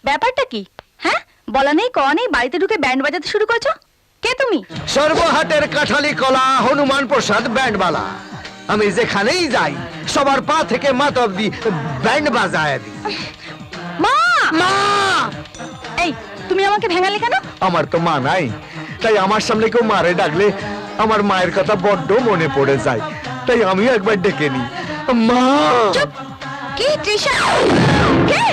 ব্যাপারটা কি? হ্যাঁ, বলা নেই কওয়া নেই, বাড়িতে ঢুকে ব্যান্ড বাজাতে শুরু করছো। কে তুমি? সর্বহাটের কাঠালি কলা হনুমান প্রসাদ ব্যান্ডবালা। আমি যেখানেই যাই সবার পা থেকে মাথা অব্দি ব্যান্ড বাজায় দিই। মা! মা! এই, তুমি আমাকে ভেঙালে কেন? আমার তো মা নাই, তাই আমার সামনে কেউ মারে ডাকলে আমার মায়ের কথা বড্ড মনে পড়ে যায়, তাই আমিও একবার ডেকে নি মা। চুপ! কি তৃষা? কে?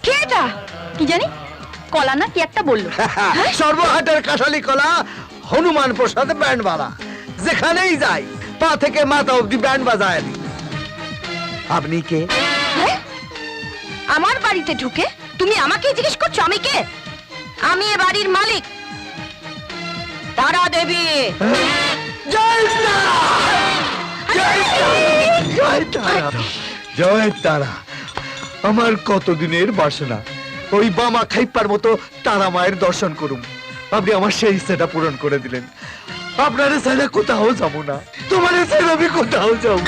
কে এটা? কি জানি, কলা না কি একটা বললো। সর্বহাটের কাঠালি কলা হনুমান প্রসাদ ব্যান্ডবালা। যেখানেই যাই পা থেকে মাথা অব্দি ব্যান্ড বাজায় দিই। আপনি কে? হ্যাঁ? আমার বাড়িতে ঢুকে তুমি আমাকে জিজ্ঞেস করছো আমি কে? আমি এ বাড়ির মালিক, তারা দেবী। জয় তারা! জয় তারা! জয় তারা! জয় তারা! আমার কতদিনের বাসনা, ওই বামা খাইপার মতো তারা মায়ের দর্শন করুম। আপনি আমার সেই ইচ্ছাটা পূরণ করে দিলেন। আপনার ছেলে কোথাও যাবো না, তোমার ছেলে আমি কোথাও যাবো।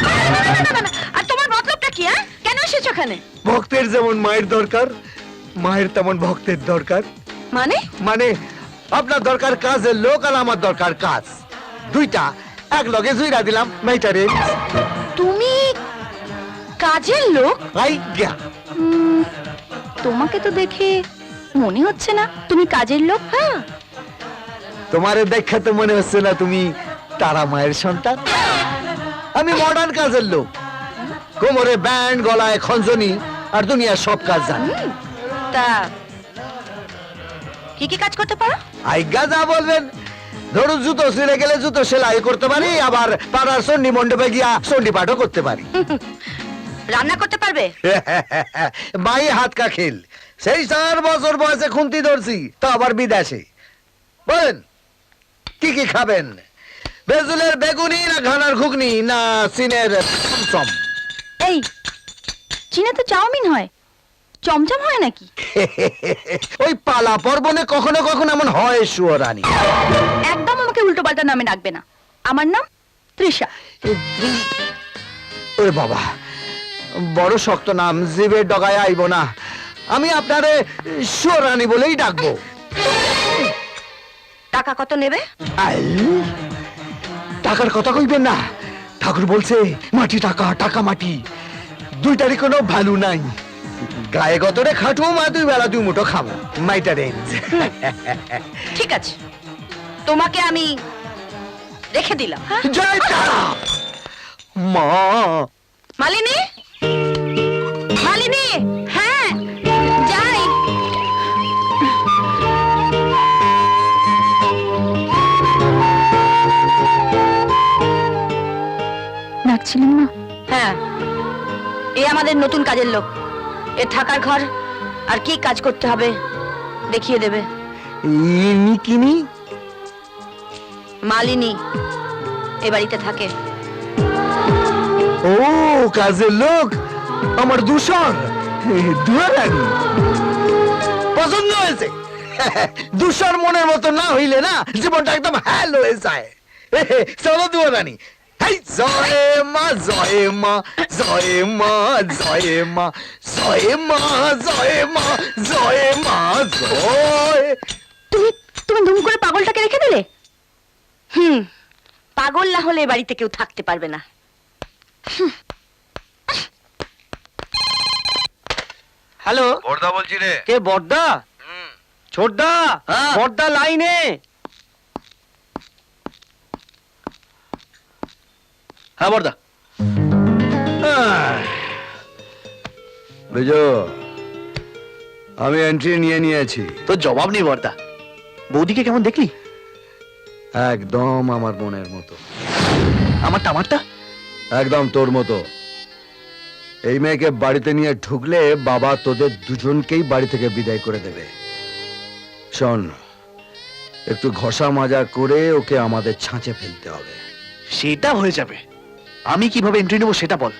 আর তোমার মতলবটা কি? হ্যাঁ, কেন এসেছো এখানে? ভক্তের যেমন মায়ের দরকার, মায়ের তেমন ভক্তের দরকার। মানে? মানে আপনার দরকার কাজের লোক, আর আমার দরকার কাজ। দুইটা এক লগে জুইরা দিলাম মেটারে। তুমি কাজের লোক? আইগা তোমাকে তো দেখে মনে হচ্ছে না তুমি কাজের লোক। হ্যাঁ, তোমারে দেখে তো মনে হচ্ছে না তুমি তারা মায়ের সন্তান। আমি মডার্ন কাজের লোক, কোমরে ব্যান্ড, গলায় খঞ্জনি, আর দুনিয়ার সব কাজ জানি। তা কি কি কাজ করতে পারো? আইগা যা বলবেন। ধরুন জুতো ছিঁড়ে গেলে জুতো সেলাই করতে পারি, আবার পাড়ার চণ্ডী মণ্ডপে গিয়া চণ্ডী পাঠও করতে পারি। রান্না করতে পারবে? বাই হাত কা খেল, সেই 4 বছর বয়সে খুন্তি ধরছি, তো আবার বিদেশে। বলেন কি কি খাবেন? বেজুলের বেগুনি, না ঘানার ঘুগনি, না চীনের চমচম? এই, চীনে তো চাউমিন হয়, চমচম হয় নাকি? ওই পালা পর্বনে কখনো কখনো এমন হয় সুয়রানি। একদম আমাকে উল্টো পাল্টা নামে ডাকবে না। আমার নাম তৃষা। ওরে বাবা, বড় শক্ত নাম, জিভে ডগায় আইব না। আমি আপনারে সুয়রানি বলেই ডাকবো। টাকা কত নেবে? আই, টাকার কথা কইবেন না। ঠাকুর বলছে মাটি টাকা, টাকা মাটি, দুইটারই কোনো ভ্যালু নাই। গায়ে গতরে খাটুম, আর 2 বেলা 2 মুঠো খাবো। মাইটা রেঞ্জ। ঠিক আছে, তোমাকে আমি রেখে দিলাম। হ্যাঁ? জয় তারা! মা! মালিনী, মালিনী! হ্যাঁ, যাই। ডাকছিলেন না? হ্যাঁ, এ আমাদের নতুন কাজের লোক। এর থাকার ঘর আর কি কাজ করতে হবে দেখিয়ে দেবে। ইনি কিনি? মালিনী এ বাড়িতে থাকে। ও, কাজের লোক আমার দূষণ দুয়ারানি পছন্দ হয়েছে। দূষণ মনের মতো না হইলে না জীবনটা একদম হ্যাল হয়ে যায়। চলো দুয়ারানি। জয় মা, জয় মা, জয় মা, জয় মা, জয় মা, জয় মা, জয় মা, জয়। তুমি তুমি দুম করে পাগলটাকে রেখে দিলে। পাগল না হলে এ বাড়িতে কেউ থাকতে পারবে না। হ্যালো, বর্দা বলছি রে। কে বর্দা? ছোটদা, বর্দা লাইনে। হ্যাঁ বর্দা। বুঝো, আমি এন্ট্রি নিয়ে নিয়েছি। তোর জবাব নেই বর্দা। বৌদিকে কেমন দেখলি? একদম আমার মনের মতো। আমারটা একদম তোর মতো। এই মেয়েকে বাড়িতে নিয়ে ঢুকলে বাবা তোদের দুজনকেই বাড়ি থেকে বিদায় করে দেবে। শোন, একটু ঘষা মাজা করে ওকে আমাদের ছাঁচে ফেলতে হবে। সেটা হয়ে যাবে। আমি কিভাবে এন্ট্রি নেবো সেটা বল।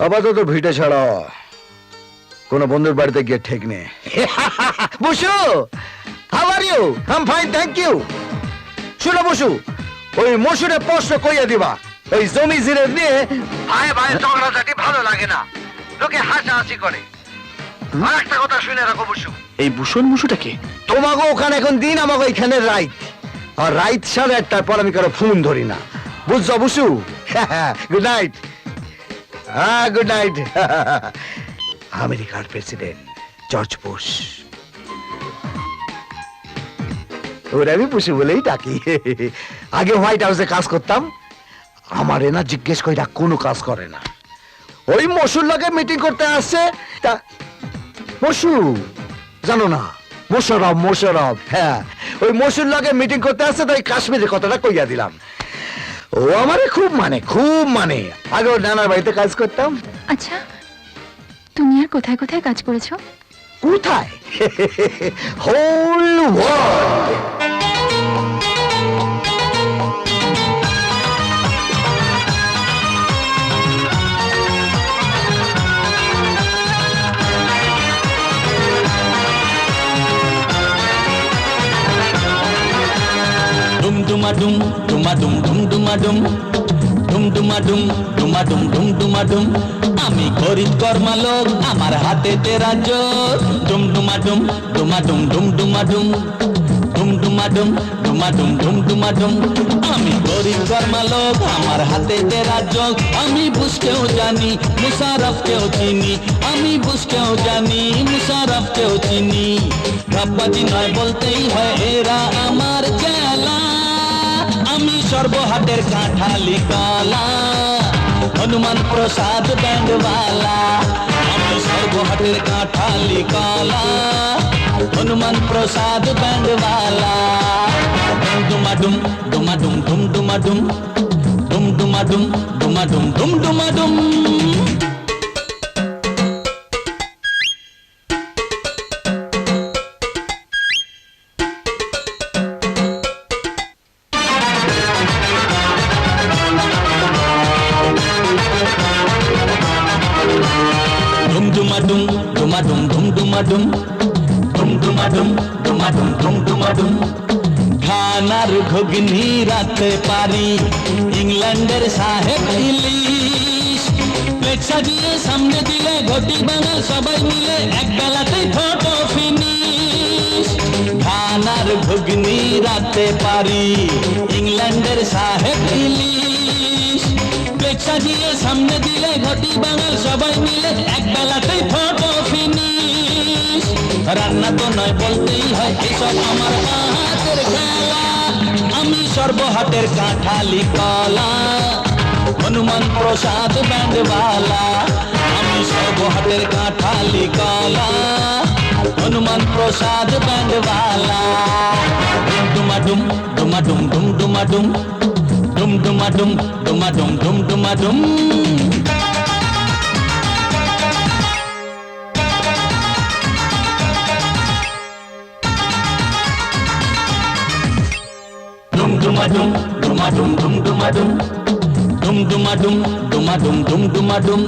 আপাতত ভিটে ছাড়া কোন বন্ধুর বাড়িতে গিয়ে ঠিক নেই। Basu, how are you? I am fine, thank you. শুনো বসু, ওই মসুরে প্রশ্ন কইয়া দিবা, ওই জমি জিরে নিয়ে ভাই ভাই ঝগড়াঝাটি ভালো লাগে না, লোকে হাসাহাসি করে। আর একটা কথা শুনে রাখো বসু, এই ভূষণ মুসুটাকে তোমাকে ওখানে এখন দিন, আমাকে এখানে রাইত, আর রাইত 1:30টার পর আমি কারো ফোন ধরি না, বুঝছো বসু? Good night. হ্যাঁ, গুড নাইট। আমেরিকার প্রেসিডেন্ট জর্জ বুশ, ওরা আমি বুশু বলেই ডাকি। আগে হোয়াইট হাউসে কাজ করতাম, আমারে না জিজ্ঞেস কইরা কোনো কাজ করে না। ওই মসুর লাগে মিটিং করতে আসছে, তা মসু জানো না, মোশারফ, মোশারফ, হ্যাঁ ওই মসুর লাগে মিটিং করতে আসছে, তো ওই কাশ্মীরের কথাটা কইয়া দিলাম। ও আমারে খুব মানে, খুব মানে। আগে ওর নানার বাড়িতে কাজ করতাম। আচ্ছা, তুমি আর কোথায় কোথায় কাজ করেছো? কোথায়? Whole world. ডুম ডুমা ডুম ডুমা ডুম ডুম ডুমা ডুম ডুম ডুমা ডুম ডুমা ডুম ডুম ডুমা ডুম আমি গরিব কর্মা লোক, আমার হাতে তেরা জোর। ডুম ডুমা ডুম ডুমা ডুম ডুম ডুমা ডুম ডুম ডুমা ডুম ডুমা ডুম ডুম ডুমা ডুম আমি গরিব কর্মা লোক, আমার হাতে তেরা যোগ। আমি বুঝকেও জানি, মুশারফকেও চিনি, আমি বুঝকেও জানি, মুশারফকেও চিনি। রাব্বাজি নয় বলতেই হয়, এরা আমার চেলা। আমি সর্বহাটের কাঁঠালি কলা, হনুমান প্রসাদ ব্যান্ডওয়ালা। আমি সর্বহাটের কাঁঠালি কলা, হনুমান প্রসাদ ব্যান্ডওয়ালা। ডুমা ডুম ডুমা ডুম ডুম ডুমা ডুম ডুম ডুমা ডুম ডুমা ডুম ডুম ডুমা ডুম। ডুম ডুমা ডুম ডুমা ডুম ডুম ডুমা ডুম ডুম ডুমা ডুম ডুমা ডুম ডুম ডুমা ডুম খানার ঘুগনি রাতে পারি, ইংল্যান্ডের সাহেব ইলিশ। প্লেট সাজিয়ে সামনে দিলে ঘটি বাঙাল সবাই মিলে এক বেলাতেই ফটো ফিনিশ। খানার ঘুগনি রাতে পারি, ইংল্যান্ডের সাহেব ইলিশ। প্লেট সাজিয়ে সামনে দিলে ঘটি বাঙাল সবাই মিলে এক বেলাতেই ফটো ফিনিশ। রান্না তো নয় বলতেই হয়, এসব আমার হাতের খেলা। আমি সর্বহাটের কাঁঠালি কলা, হনুমান প্রসাদ ব্যান্ডওয়ালা। আমি সর্বহাটের কাঁঠালি কলা, হনুমান প্রসাদ ব্যান্ডওয়ালা। ডুমা ডুম ডুমা ডুম ডুম ডুমা ডুম ডুম ডুমা ডুম ডুমা ডুম ডুম ডুমা ডুম। ডুম ডুমা ডুম ডুমা ডুম ডুম ডুমা ডুম ডুম ডুমা ডুম ডুমা ডুম ডুম ডুমা ডুম।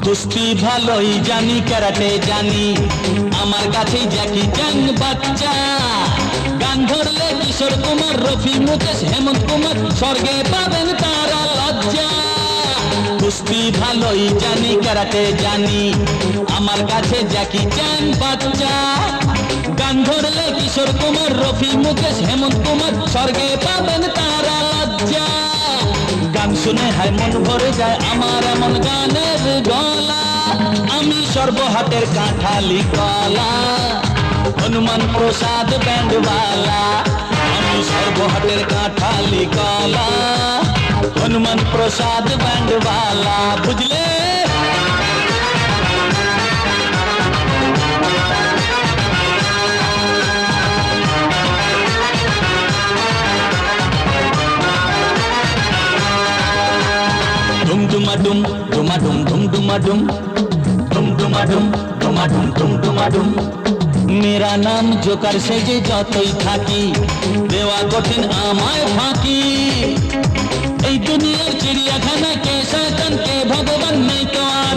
কুস্তি ভালোই জানি, ক্যারাটে জানি, আমার কাছেই জ্যাকি চ্যান বাচ্চা। গান ধরলে কিশোর কুমার, রফি, মুকেশ, হেমন্ত কুমার, স্বর্গে পাবেন তারা লজ্জা। কুস্তি ভালোই জানি, ক্যারাটে জানি, আমার কাছে জ্যাকি চ্যান বাচ্চা। গান ধরলে কিশোর কুমার, রফি, মুকেশ, হেমন্ত কুমার, স্বর্গে পাবেন তারা লজ্জা। গান শুনে হয় মন ভরে যায়, আমার এমন গানের গলা। আমি সর্বহাটের কাঁঠালি কলা, হনুমান প্রসাদ ব্যান্ডওয়ালা। আমি সর্বহাটের কাঁঠালি কলা, হনুমান প্রসাদ ব্যান্ডওয়ালা। বুঝলে? ডুম ডুমা ডুম ডুমা ডুম ডুম ডুমা ডুম ডুম ডুমা ডুম ডুমা ডুম ডুম ডুমা ডুম। মেরা নাম জোকার সেজে যতই থাকি, দেওয়া কঠিন আমায় ফাঁকি। এই দুনিয়ার চিড়িয়াখানা কে শয়তান কে ভগবান নেই তো আর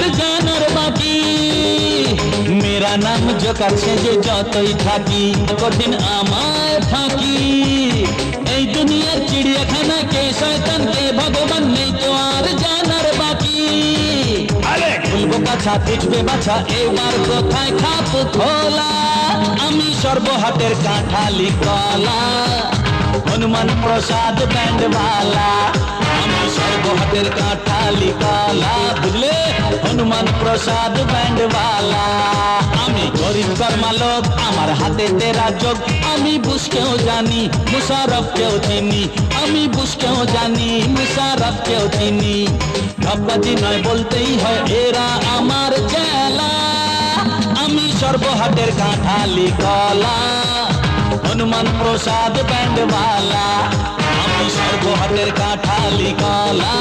জোকার সেজে যতই থাকি কঠিন আমায় ফাঁকি। এই দুনিয়ার চিড়িয়াখানা কে শয়তান কে ভগবান নেই তো আর জানার বাকি। বলবো কাছা বুঝবে বাছা এবার কোথায় খাপ খোলা। আমি সর্বহাটের কাঁঠালি কলা, হনুমান প্রসাদ ব্যান্ডওয়ালা। আমি সর্বহাটের কাঁঠালি কলা, বুঝলে, হনুমান প্রসাদ ব্যান্ডওয়ালা। আমি গরিব কর্মালোক, আমার হাতে তেরা যোগ। আমি বুঝকেও জানি মুশারফকেও চিনি, আমি বুঝকেও জানি মুশারফকেও চিনি। ঢপবাজি নয় বলতেই হয় এরা আমার চেলা। আমি সর্বহাটের কাঁঠালি কলা, হনুমান প্রসাদ ব্যান্ডওয়ালা। আমি সর্বহাটের কাঁঠালি কলা,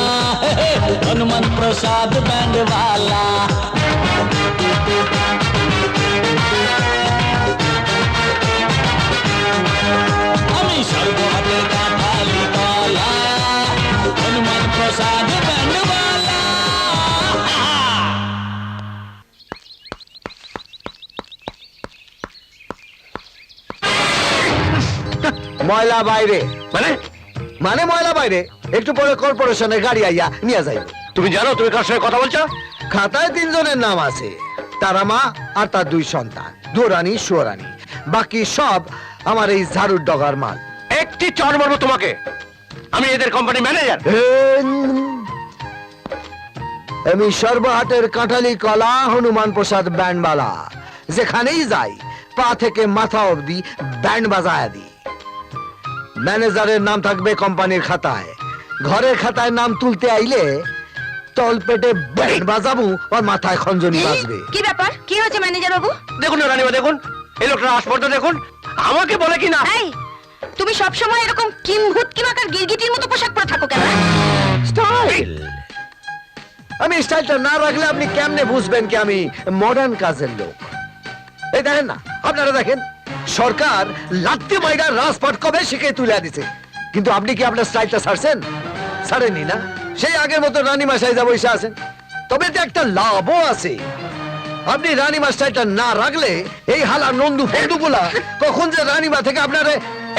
হনুমান প্রসাদ ব্যান্ডওয়ালা। আমি সর্বহাটের কাঁঠালি কলা, হনুমান প্রসাদ ব্যান্ডওয়ালা। ময়লা বাইরে মানে মানে ময়লা বাইরে, একটু পরে কর্পোরেশনের গাড়ি আইয়া নিয়ে যাইব। তুমি জানো তুমি কার সঙ্গে কথা বলছো? খাতায় 3 জনের নাম আছে, তারা মা আর তার 2 সন্তান, দুরানি সুরানি। বাকি সব আমার এই ঝাড়ুর ডগার মাল। একটি চড় মারবো তোমাকে। আমি এদের কোম্পানি ম্যানেজার। আমি সর্বহাটের কাঁঠালি কলা, হনুমান প্রসাদ ব্যান্ডওয়ালা। যেখানেই যাই পা থেকে মাথা অবধি ব্যান্ড বাজায় দিই। ম্যানেজারের নাম থাকবে কোম্পানির খাতায়, ঘরের খাতায় নাম তুলতে আইলে তল পেটে ব্যান্ড বাজাবো আর মাথায় খঞ্জনি বাজবে। কি ব্যাপার, কি হয়েছে ম্যানেজার বাবু? দেখুন না রানীমা, দেখুন এই লোকটা আসপর্দা, দেখুন আমাকে বলে কি না। এই, তুমি সবসময় এরকম কিম্ভূত কিমাকার গিরগিটির মতো পোশাক পরে থাকো কেন? স্টাইল। আমি স্টাইলটা না রাখলে আপনি কেমনে বুঝবেন কি আমি মডার্ন কাজের লোক? এই দেখেন না, আপনারা দেখেন, সরকার লাত্তি মাইরা রাজপথ কবে শিখে তুলে দিছে, কিন্তু আপনি কি আপনার স্টাইলটা ছাড়ছেন? ছাড়েননি না, সেই আগের মতো রানীমা সাইজা বসে আছেন। তবে তো একটা লাভও আছে, আপনি রানীমা স্টাইলটা না রাখলে এই হালা নন্দু ফন্দুগুলা কখন যে রানীমা থেকে আপনার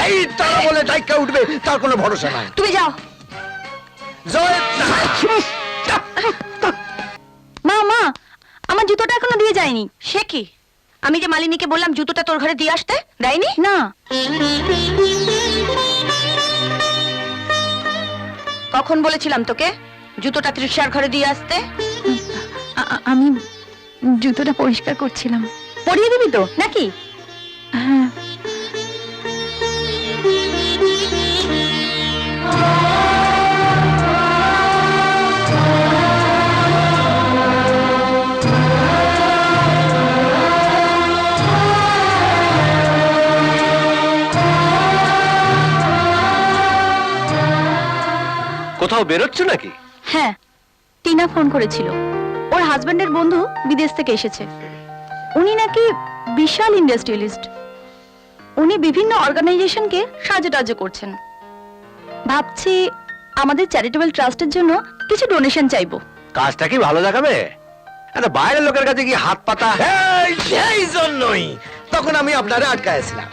এই তারা বলে ডাইকা উঠবে তার কোনো ভরসা নাই। তুমি যাও। জয় মা মা, আমার জুতোটা এখনো দিয়ে যায়নি। সে কি? আমি যে মালিনীকে বললাম জুতোটা তোর ঘরে দিয়ে আসতে, দেয়নি না। কখন বলেছিলাম তোকে জুতোটা তৃষার ঘরে দিয়ে আসতে? আমি জুতোটা পরিষ্কার করছিলাম। পরিয়ে দিবি তো নাকি? হ্যাঁ। কোথাও বেরোচ্ছ নাকি? হ্যাঁ, টিনা ফোন করেছিল। ওর হাজবেন্ডের বন্ধু বিদেশ থেকে এসেছে। উনি নাকি বিশাল ইন্ডাস্ট্রিয়ালিস্ট। উনি বিভিন্ন অর্গানাইজেশনকে সাহায্য টাহায্য করছেন। ভাবছি আমাদের চ্যারিটেবল ট্রাস্টের জন্য কিছু ডোনেশন চাইবো। কাজটা কি ভালো দেখাবে? একটা বাইরের লোকের কাছে কি হাত পাতা? সেই জন্যই তখন আমি আপনারে আটকাইছিলাম,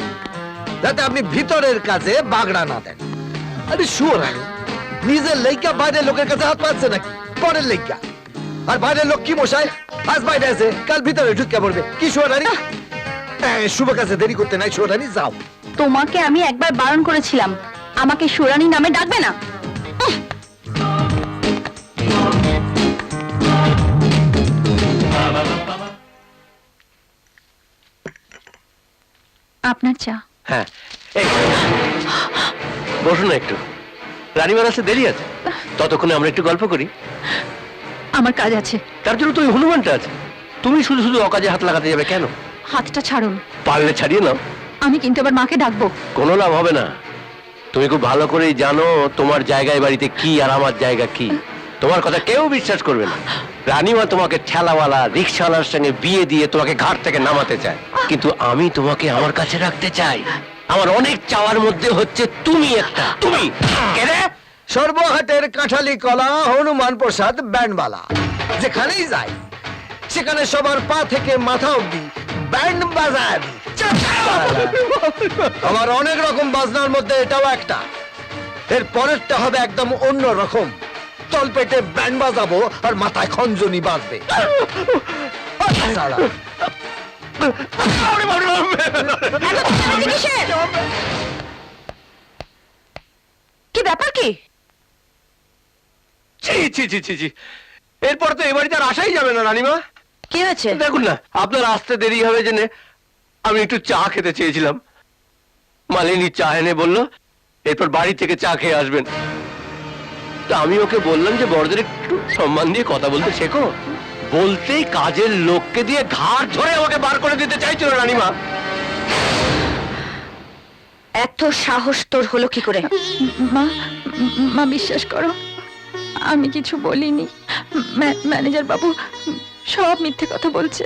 যাতে আপনি ভিতরের কাজে বাগড়া না দেন। আরে শুয়োর, নিজের লেইকা বাইরের লোকের কাছে হাত পাচ্ছে নাকি? পরের লেইকা। আর বাইরের লোক কি মশাই, আজ বাইরে আছে কাল ভিতরে ঢুকে পড়বে। কি শুয়োরানি? শুভ কাজে দেরি করতে নাই শুয়োরানি, যাও। তোমাকে আমি একবার বারণ করেছিলাম আমাকে সুরানী নামে ডাকবে না। আপনার চা। হ্যাঁ, এই বসুন না একটু। রানীমার আসতে দেরি আছে, ততক্ষণে আমরা একটু গল্প করি। আমার কাজ আছে। তার জন্য তো ওই হনুমানটা আছে। তুমি শুধু শুধু অকাজে হাত লাগাতে যাবে কেন? হাতটা ছাড়ুন। পারলে ছাড়িয়ে নাও। আমি কিন্তু আবার মাকে ডাকবো। কোনো লাভ হবে না। তুমি খুব ভালো করেই জানো তোমার জায়গায় বাড়িতে কি আর আমার জায়গা কি। তোমার কথা কেউ বিশ্বাস করবে না। রানীমা তোমাকে ঠেলাওয়ালা রিক্সাওয়ালার সঙ্গে বিয়ে দিয়ে তোমাকে ঘাট থেকে নামাতে চায়, কিন্তু আমি তোমাকে আমার কাছে রাখতে চাই। আমার অনেক চাওয়ার মধ্যে হচ্ছে তুমি একটা। তুমি কে রে? সর্বহাটের কাঁঠালি কলা, হনুমান প্রসাদ ব্যান্ডওয়ালা। যেখানেই যাই সেখানে সবার পা থেকে মাথা অবধি ব্যান্ড বাজায় আমি। আমার অনেক রকম বাজনার মধ্যে এটাও একটা। এর পরেরটা হবে একদম অন্য রকম। তলপেটে ব্যান্ড বাজাবো আর মাথায় খঞ্জনি বাজবে। শালা। কি ব্যাপার কি? ছি ছি ছি ছি ছি। এরপর তো এ বাড়িতে আর আসাই যাবে না রানীমা। কি হয়েছে? দেখুন না, আপনার আসতে দেরি হবে জেনে আমি একটু চা খেতে চেয়েছিলাম। মালিনী চা এনে বললো এরপর বাড়ি থেকে চা খেয়ে আসবেন। তা আমি ওকে বললাম যে বড়দের একটু সম্মান দিয়ে কথা বলতে শেখো। বলতেই কাজের লোককে দিয়ে ঘাড় ধরে আমাকে বার করে দিতে চাইছিল রানীমা। এত সাহস তোর হলো কি করে? মা মা বিশ্বাস করো, আমি কিছু বলিনি। ম্যানেজার বাবু সব মিথ্যে কথা বলছে।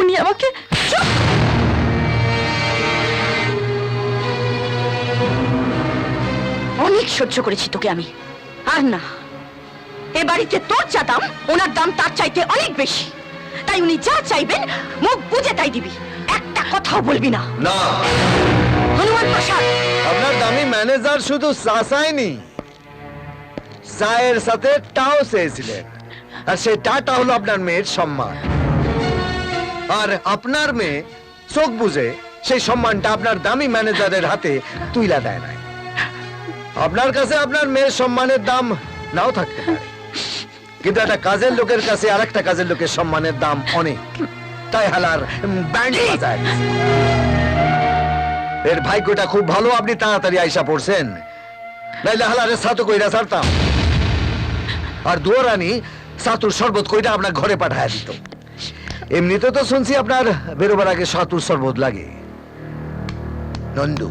উনি আমাকে অনেক সহ্য করেছি তোকে আমি, আর না। এ বাড়িতে তোর যা দাম ওনার দাম তার চাইতে অনেক বেশি। তাই উনি যা চাইবেন মুখ বুঝে তাই দিবি, একটা কথাও বলবি না। না, হনুমান প্রসাদ, আপনার দামি ম্যানেজার শুধু চা চায়নি, চায়ের সাথে টাও চেয়েছিলেন। আর সেই টাটা হলো আপনার মেয়ের সম্মান। আর আপনার মেয়ে চোখ বুঝে সেই সম্মানটা আপনার দামি ম্যানেজারের হাতে তুইলা দেয় নাই। আপনার কাছে আপনার মেয়ের সম্মানের দাম নাও থাকতে পারে, কিন্তু একটা কাজের লোকের কাছে আর একটা কাজের লোকের সম্মানের দাম অনেক। তাই হালার ব্যান্ড বাজায়। এর ভাগ্যটা খুব ভালো, আপনি তাড়াতাড়ি আইসা পড়ছেন, নাইলে হালারে সাতু কইরা ছাড়তাম। আর দুয়ারানি সাতুর শরবত কইরা আপনার ঘরে পাঠায় দিত। এমনিতে তো শুনছি আপনার বেরোবার আগে সাতুর শরবত লাগে। নন্দু,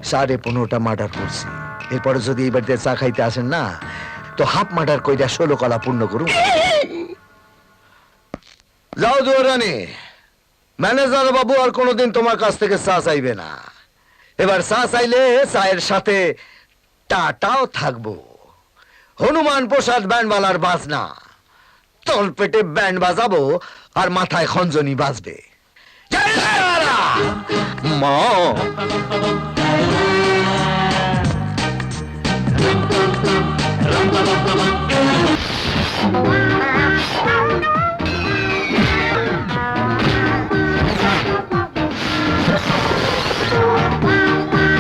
15.5টা মার্ডার করছি। এরপরে যদি এই বাড়িতে চা খাইতে আসেন না, তো হাফ মার্ডার কইরা 16 কলা পূর্ণ করুন। যাও দুয়ারানি, ম্যানেজার বাবু আর কোনোদিন তোমার কাছ থেকে চা চাইবে না। এবার চা চাইলে চায়ের সাথে টাটাও থাকবো। হনুমান প্রসাদ ব্যান্ডওয়ালার বাজনা, তল পেটে ব্যান্ড বাজাবো আর মাথায় খঞ্জনি বাজবে। জয় তারা! মা